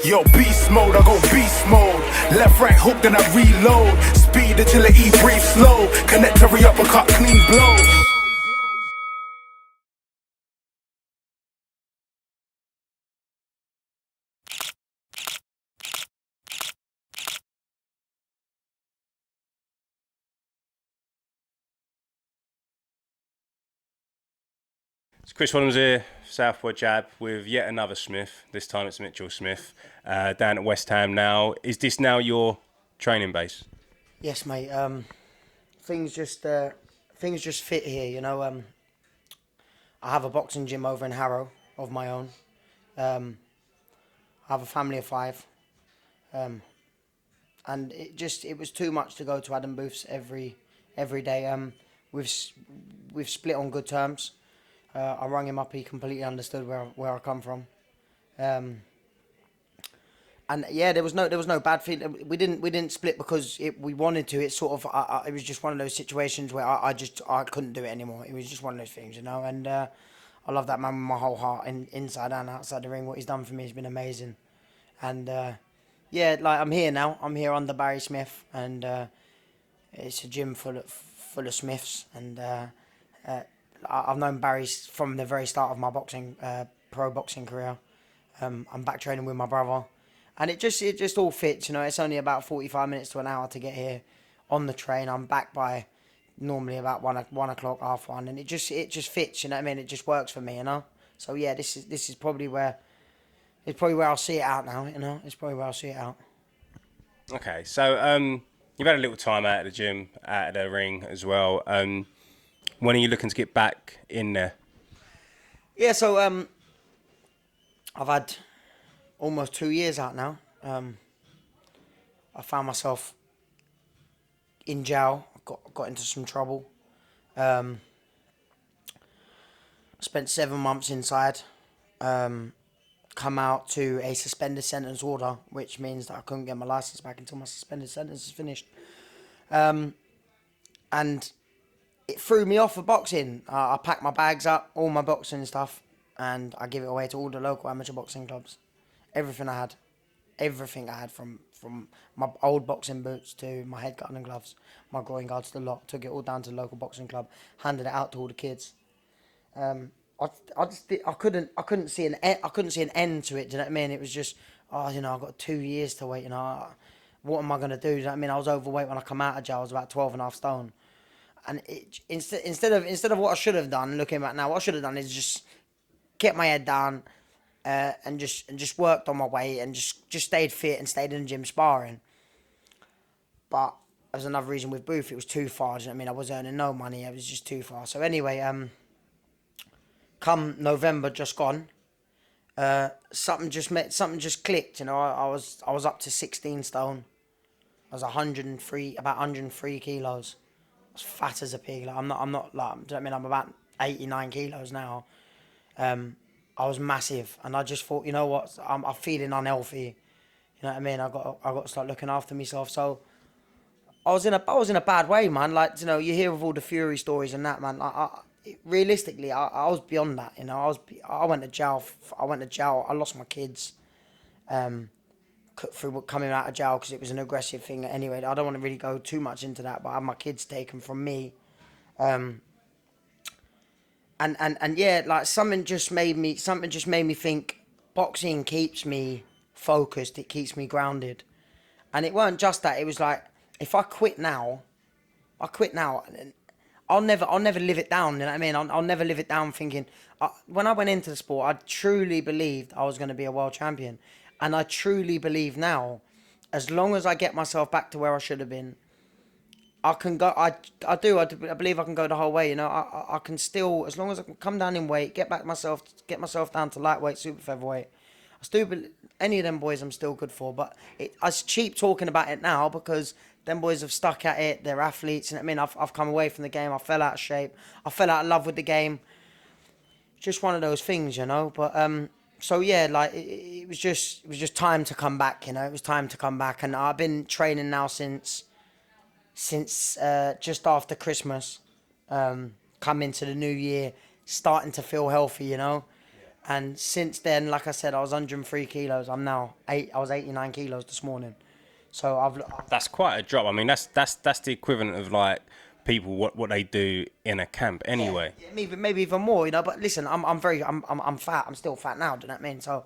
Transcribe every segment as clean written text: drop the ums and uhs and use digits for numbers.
Yo, beast mode, I go beast mode. Left, right, hook, then I reload. Speed, agility, breathe slow. Connect every uppercut, clean blows. It's Chris Waddams here, Southward Jab, with yet another Smith. This time it's Mitchell Smith, down at West Ham now. Is this now your training base? Yes, mate. Things just fit here, you know. I have a boxing gym over in Harrow of my own. I have a family of 5, and it was too much to go to Adam Booth's every day. We've split on good terms. I rang him up. He completely understood where I come from, and yeah, there was no bad feeling. We didn't split because we wanted to. It's sort of it was just one of those situations where I couldn't do it anymore. It was just one of those things, you know. And I love that man with my whole heart, inside and outside the ring. What he's done for me has been amazing, and yeah, like I'm here now. I'm here under Barry Smith, and it's a gym full of Smiths, and I've known Barry from the very start of my pro boxing career. I'm back training with my brother, and it just all fits. You know, it's only about 45 minutes to an hour to get here on the train. I'm back by normally about 1 o'clock, 1:30, and it just fits. You know what I mean? It just works for me. You know. So yeah, this is probably where I'll see it out now. You know, it's probably where I'll see it out. Okay, so you've had a little time out of the gym, out of the ring as well. When are you looking to get back in there? Yeah, so I've had almost 2 years out now. I found myself in jail. Got into some trouble. Spent 7 months inside. Come out to a suspended sentence order, which means that I couldn't get my license back until my suspended sentence is finished. And it threw me off of boxing. I packed my bags up, all my boxing stuff, and I give it away to all the local amateur boxing clubs. Everything I had from my old boxing boots to my head guard and gloves, my groin guards, the lot. Took it all down to the local boxing club, handed it out to all the kids. I couldn't see an end to it. Do you know what I mean? It was just, you know, I've got 2 years to wait. You know, what am I gonna do? Do you know what I mean? I was overweight when I come out of jail. I was about 12.5 stone. And instead of what I should have done, looking back now, what I should have done is just kept my head down, and just worked on my weight and just stayed fit and stayed in the gym sparring. But there's another reason with Booth, it was too far. Do you know what I mean? I was earning no money. It was just too far. So anyway, come November just gone, something just clicked. You know, I was up to 16 stone. I was about 103 kilos. I was fat as a pig. Like, I'm not like, do you know what I mean? I'm about 89 kilos now. I was massive, and I just thought, you know what? I'm feeling unhealthy. You know what I mean? I got to start looking after myself. So I was in a bad way, man. Like, you know, you hear of all the Fury stories and that, man. Realistically, I was beyond that. You know, I went to jail. I lost my kids. Through coming out of jail because it was an aggressive thing. Anyway, I don't want to really go too much into that, but I had my kids taken from me, and yeah, like something just made me think boxing keeps me focused. It keeps me grounded, and it weren't just that. It was like, if I quit now, I'll never live it down. You know what I mean? I'll never live it down thinking. When I went into the sport, I truly believed I was going to be a world champion. And I truly believe now, as long as I get myself back to where I should have been, I can go. I believe I can go the whole way. You know, I can still, as long as I can come down in weight, get myself down to lightweight, super-featherweight. I still believe any of them boys I'm still good for. But it's cheap talking about it now because them boys have stuck at it. They're athletes, and I mean, I've come away from the game. I fell out of shape. I fell out of love with the game. Just one of those things, you know. But so yeah, like it was just time to come back, you know. It was time to come back, and I've been training now since just after Christmas, come into the new year, starting to feel healthy, you know. And since then, like I said, I was 103 kilos. I'm now I was 89 kilos this morning. So That's quite a drop. I mean, that's the equivalent of like people what they do in a camp anyway. yeah, maybe even more, you know. But listen, I'm fat. I'm still fat now. Do you know what I mean? So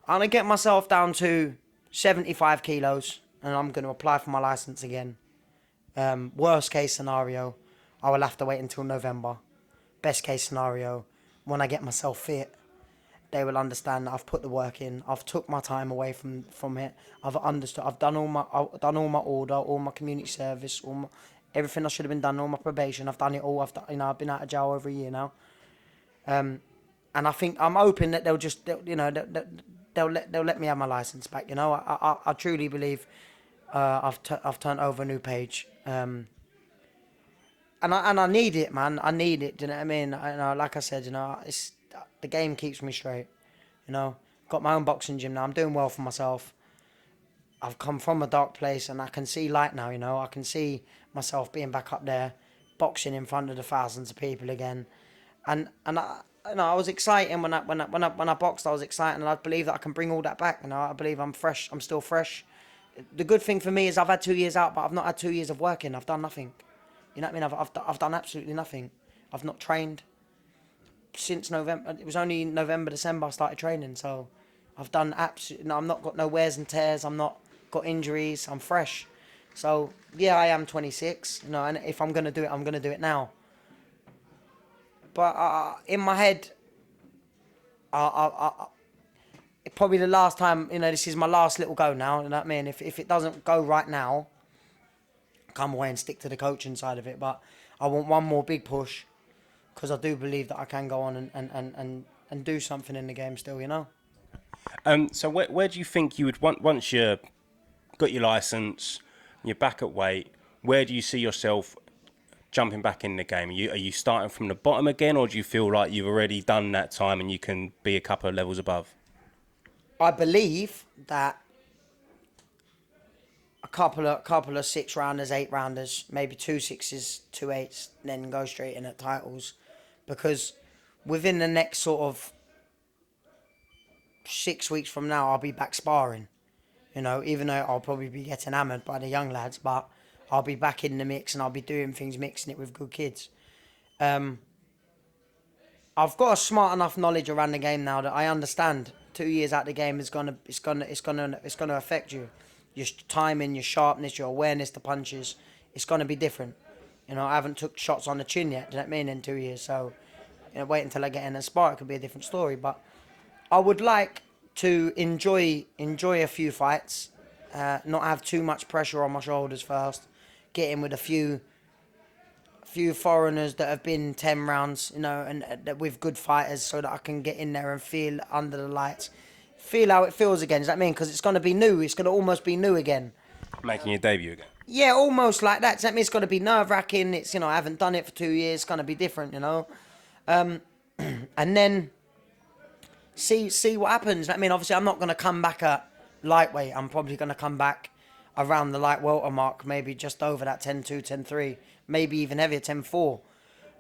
I'm gonna get myself down to 75 kilos, and I'm gonna apply for my license again. Worst case scenario, I will have to wait until November. Best case scenario, when I get myself fit, they will understand that I've put the work in. I've took my time away from it. I've understood. I've done all my order, all my community service, everything I should have been done, all my probation. I've done it all. I've been out of jail over a year now. And I think I'm hoping that they'll let me have my license back. You know, I truly believe I've turned over a new page. And I need it, man. I need it. Do you know what I mean? Like I said, the game keeps me straight. You know, got my own boxing gym now. I'm doing well for myself. I've come from a dark place, and I can see light now. You know, I can see myself being back up there, boxing in front of the thousands of people again. I was excited when I boxed. I was excited, and I believe that I can bring all that back. You know, I believe I'm fresh. I'm still fresh. The good thing for me is I've had 2 years out, but I've not had 2 years of working. I've done nothing. You know what I mean? I've done absolutely nothing. I've not trained since November. It was only November, December I started training. So I've done absolutely. No, I'm not got no wears and tears. I'm not got injuries. I'm fresh. So yeah, I am 26. You know, and if I'm gonna do it, I'm gonna do it now. But in my head, probably the last time. You know, this is my last little go now. You know what I mean? If it doesn't go right now, come away and stick to the coaching side of it. But I want one more big push, because I do believe that I can go on and do something in the game still, you know. So where do you think you would once you got your license, you're back at weight? Where do you see yourself jumping back in the game? Are you starting from the bottom again, or do you feel like you've already done that time and you can be a couple of levels above? I believe that a couple of 6-rounders, 8-rounders, maybe 2 6s, 2 8s, then go straight in at titles, because within the next sort of 6 weeks from now, I'll be back sparring. You know, even though I'll probably be getting hammered by the young lads, but I'll be back in the mix and I'll be doing things, mixing it with good kids. I've got a smart enough knowledge around the game now that I understand 2 years out the game is gonna affect you. Your timing, your sharpness, your awareness to punches, it's gonna be different. You know, I haven't took shots on the chin yet. Do you know what I mean? In 2 years, so wait until I get in and spar. It could be a different story. But I would like to enjoy a few fights, not have too much pressure on my shoulders first. Get in with a few foreigners that have been 10 rounds, you know, and with good fighters, so that I can get in there and feel under the lights, feel how it feels again. Does that mean? Because it's going to be new. It's going to almost be new again. Making your debut again. Yeah, almost like that. Does that mean it's going to be nerve-wracking? It's, I haven't done it for 2 years. It's going to be different, you know. And then see what happens. I mean, obviously, I'm not going to come back at lightweight. I'm probably going to come back around the light welter mark, maybe just over that 10-2, 10-3, maybe even heavier, 10-4.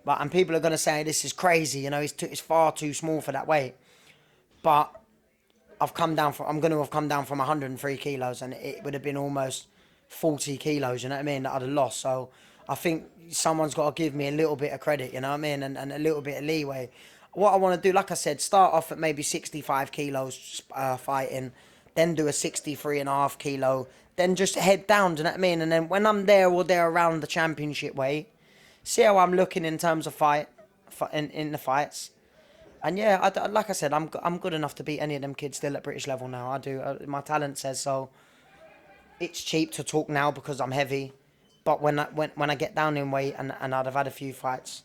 And people are going to say, this is crazy, it's far too small for that weight. But I'm going to have come down from 103 kilos, and it would have been almost 40 kilos, you know what I mean, that I'd have lost. So I think someone's got to give me a little bit of credit, you know what I mean, and a little bit of leeway. What I want to do, like I said, start off at maybe 65 kilos fighting, then do a 63.5 kilo, then just head down, do you know what I mean? And then when I'm there or there around the championship weight, see how I'm looking in terms of in the fights. And yeah, like I said, I'm good enough to beat any of them kids still at British level now. I do. My talent says so. It's cheap to talk now because I'm heavy, but when I get down in weight and I'd have had a few fights,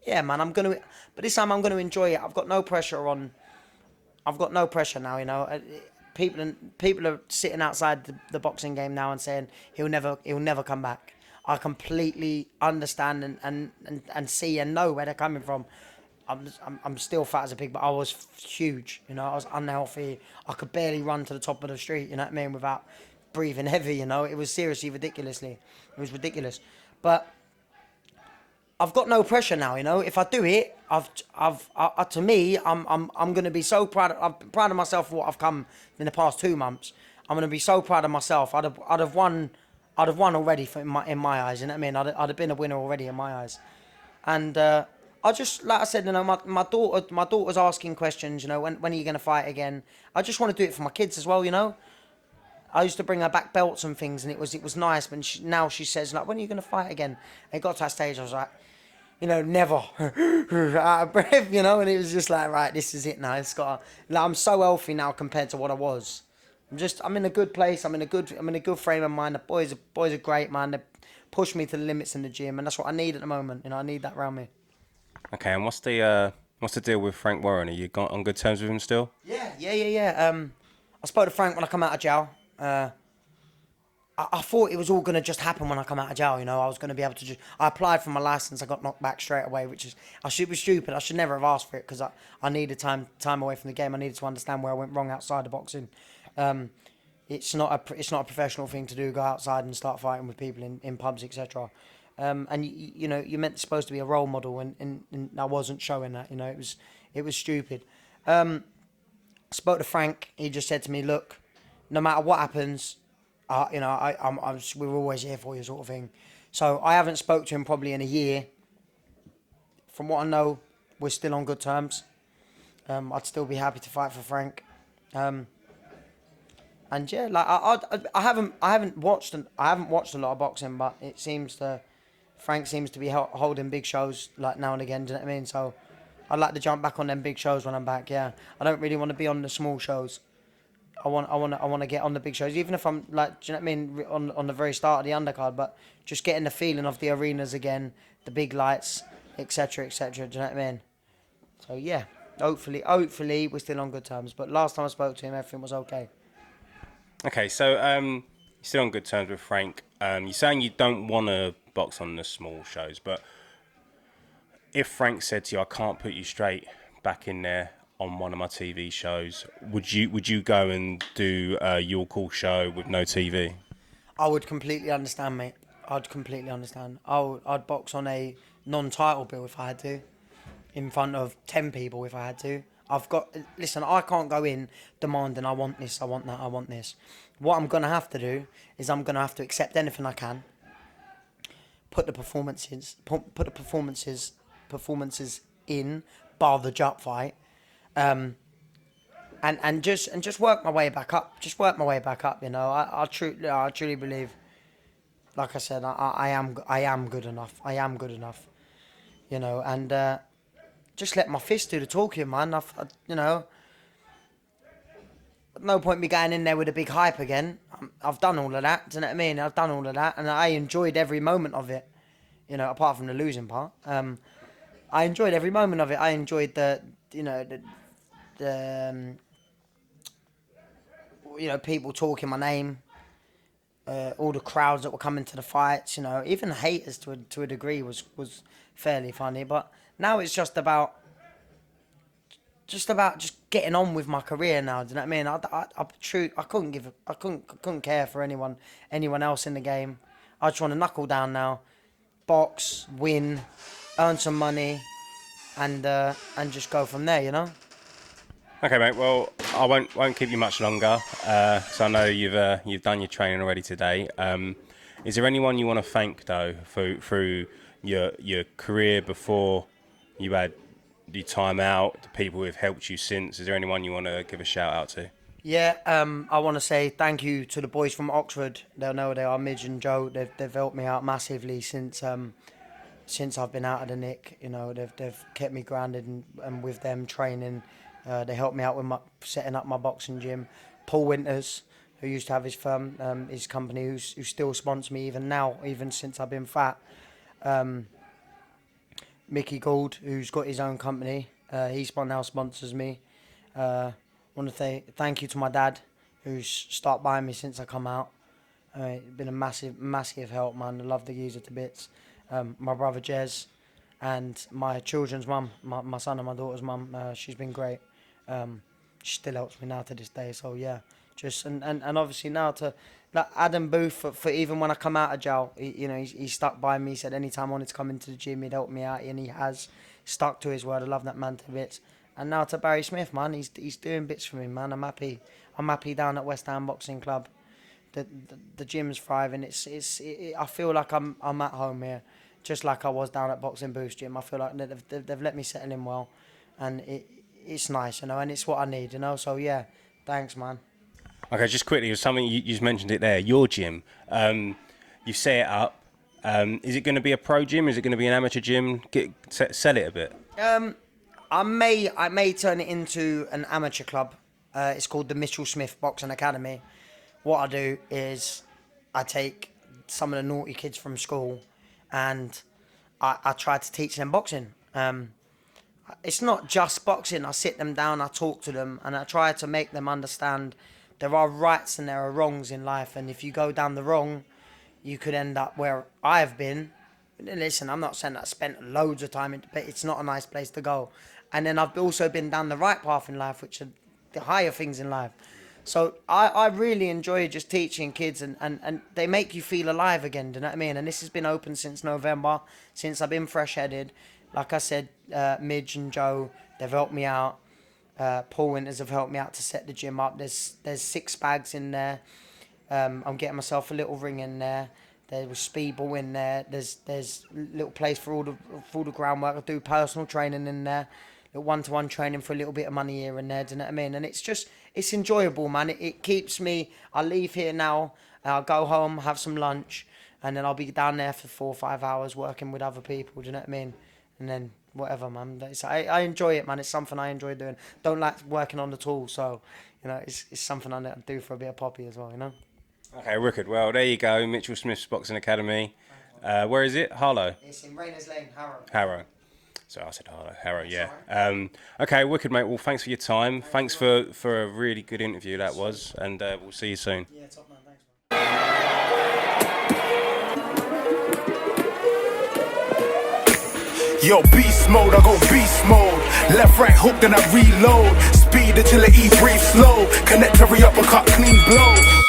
yeah, man, but this time I'm gonna enjoy it. I've got no pressure now, you know. People are sitting outside the boxing game now and saying he'll never come back. I completely understand and see and know where they're coming from. I'm still fat as a pig, but I was huge, you know. I was unhealthy. I could barely run to the top of the street, you know what I mean, without breathing heavy, you know. It was seriously ridiculous. But I've got no pressure now, you know. If I do it, to me, I'm gonna be so proud. I'm proud of myself for what I've come in the past 2 months. I'm gonna be so proud of myself. I'd have won already in my eyes. You know what I mean? I'd have been a winner already in my eyes. And I just, like I said, you know, my daughter's asking questions. You know, when are you gonna fight again? I just want to do it for my kids as well. You know. I used to bring her back belts and things, and it was nice. But now she says, like, when are you gonna fight again? And it got to that stage, I was like, you know, never out of breath, you know, and it was just like, right, this is it now. It's got. Like, I'm so healthy now compared to what I was. I'm in a good place. I'm in a good frame of mind. The boys are great, man. They push me to the limits in the gym, and that's what I need at the moment. You know, I need that around me. Okay, and what's the deal with Frank Warren? Are you on good terms with him still? Yeah. I spoke to Frank when I come out of jail. I thought it was all going to just happen when I come out of jail, you know. I was going to be able to just... I applied for my licence, I got knocked back straight away, which is... I should be stupid, I should never have asked for it, because I needed time away from the game. I needed to understand where I went wrong outside of boxing. It's not a professional thing to do, go outside and start fighting with people in pubs, etc. And, you know, you're supposed to be a role model, and I wasn't showing that, you know. It was stupid. Spoke to Frank, he just said to me, look, no matter what happens... you know, we're always here for you, sort of thing. So I haven't spoke to him probably in a year. From what I know, we're still on good terms. I'd still be happy to fight for Frank. And yeah, like I haven't watched a lot of boxing, but Frank seems to be holding big shows like now and again. Do you know what I mean? So I'd like to jump back on them big shows when I'm back. Yeah, I don't really want to be on the small shows. I want to get on the big shows, even if I'm like, do you know what I mean, on the very start of the undercard, but just getting the feeling of the arenas again, the big lights, etc., etc. Do you know what I mean? So yeah, hopefully we're still on good terms. But last time I spoke to him, everything was okay. Okay, so you're still on good terms with Frank. You're saying you don't want to box on the small shows, but if Frank said to you, I can't put you straight back in there on one of my TV shows, would you go and do a Your Call show with no TV? I would completely understand, mate. I'd completely understand. I'd box on a non-title bill if I had to, in front of 10 people if I had to. Listen, I can't go in demanding I want this, I want that, I want this. What I'm gonna have to do is I'm gonna have to accept anything I can. Put the performances in, bar the jump fight. And just work my way back up. Just work my way back up. You know, I truly believe. Like I said, I am good enough. I am good enough. You know, and just let my fist do the talking, man. You know, no point me going in there with a big hype again. I've done all of that. Do you know what I mean? I've done all of that, and I enjoyed every moment of it. You know, apart from the losing part. I enjoyed every moment of it. I enjoyed the people talking my name, all the crowds that were coming to the fights, you know, even haters to a degree was fairly funny. But now it's just about getting on with my career now. Do you know what I mean? I couldn't care for anyone else in the game. I just want to knuckle down now, box, win, earn some money, and just go from there. You know. Okay, mate. Well, I won't keep you much longer. So I know you've done your training already today. Is there anyone you want to thank though through your career before you had your time out? The people who've helped you since. Is there anyone you want to give a shout out to? Yeah. I want to say thank you to the boys from Oxford. They'll know they are. Midge and Joe. They've helped me out massively since I've been out of the nick. You know, they've kept me grounded and with them training. They helped me out with setting up my boxing gym. Paul Winters, who used to have his firm, his company, who still sponsors me even now, even since I've been fat. Mickey Gould, who's got his own company, he now sponsors me. I want to say thank you to my dad, who's started buying me since I come out. It's been a massive help, man. I love the geezer to bits. My brother Jez, and my children's mum, my son and my daughter's mum. She's been great. She still helps me now to this day. So yeah, just and obviously now to like Adam Booth, for even when I come out of jail, he stuck by me. He said anytime I wanted to come into the gym, he'd help me out, and he has stuck to his word. I love that man to bits. And now to Barry Smith, man, he's doing bits for me, man. I'm happy. I'm happy down at West Ham Boxing Club. The gym's thriving. I feel like I'm at home here, just like I was down at Boxing Boost Gym. I feel like they've let me settle in well, and it's nice, and it's what I need, So yeah, thanks, man. Okay, just quickly, something you just mentioned it there. Your gym, you set it up. Is it going to be a pro gym? Is it going to be an amateur gym? Sell it a bit. I may turn it into an amateur club. It's called the Mitchell Smith Boxing Academy. What I do is I take some of the naughty kids from school and I try to teach them boxing. It's not just boxing. I sit them down, I talk to them, and I try to make them understand there are rights and there are wrongs in life. And if you go down the wrong, you could end up where I've been. Listen, I'm not saying that I spent loads of time, but it's not a nice place to go. And then I've also been down the right path in life, which are the higher things in life. So I really enjoy just teaching kids, and they make you feel alive again, do you know what I mean? And this has been open since November, since I've been fresh-headed. Like I said, Midge and Joe, they've helped me out. Paul Winters have helped me out to set the gym up. There's 6 bags in there. I'm getting myself a little ring in there. There was speedball in there. There's a little place for all the groundwork. I do personal training in there. Little one-to-one training for a little bit of money here and there, do you know what I mean? And it's enjoyable, man. It keeps me, I leave here now, I'll go home, have some lunch, and then I'll be down there for 4 or 5 hours working with other people, do you know what I mean? And then whatever, man. I enjoy it, man. It's something I enjoy doing. Don't like working on the tools, so, it's something I do for a bit of poppy as well, Okay, wicked. Well, there you go. Mitchell Smith's Boxing Academy. Where is it? Harlow? It's in Rayners Lane, Harrow. Harrow. So I said Harlow. Harrow, yeah. Okay, wicked, mate. Well, thanks for your time. Thanks for a really good interview, that was. And we'll see you soon. Yeah, top man. Thanks, man. Yo, beast mode, I go beast mode. Left, right hook, then I reload. Speed, agility, breathe slow. Connect every uppercut, clean blow.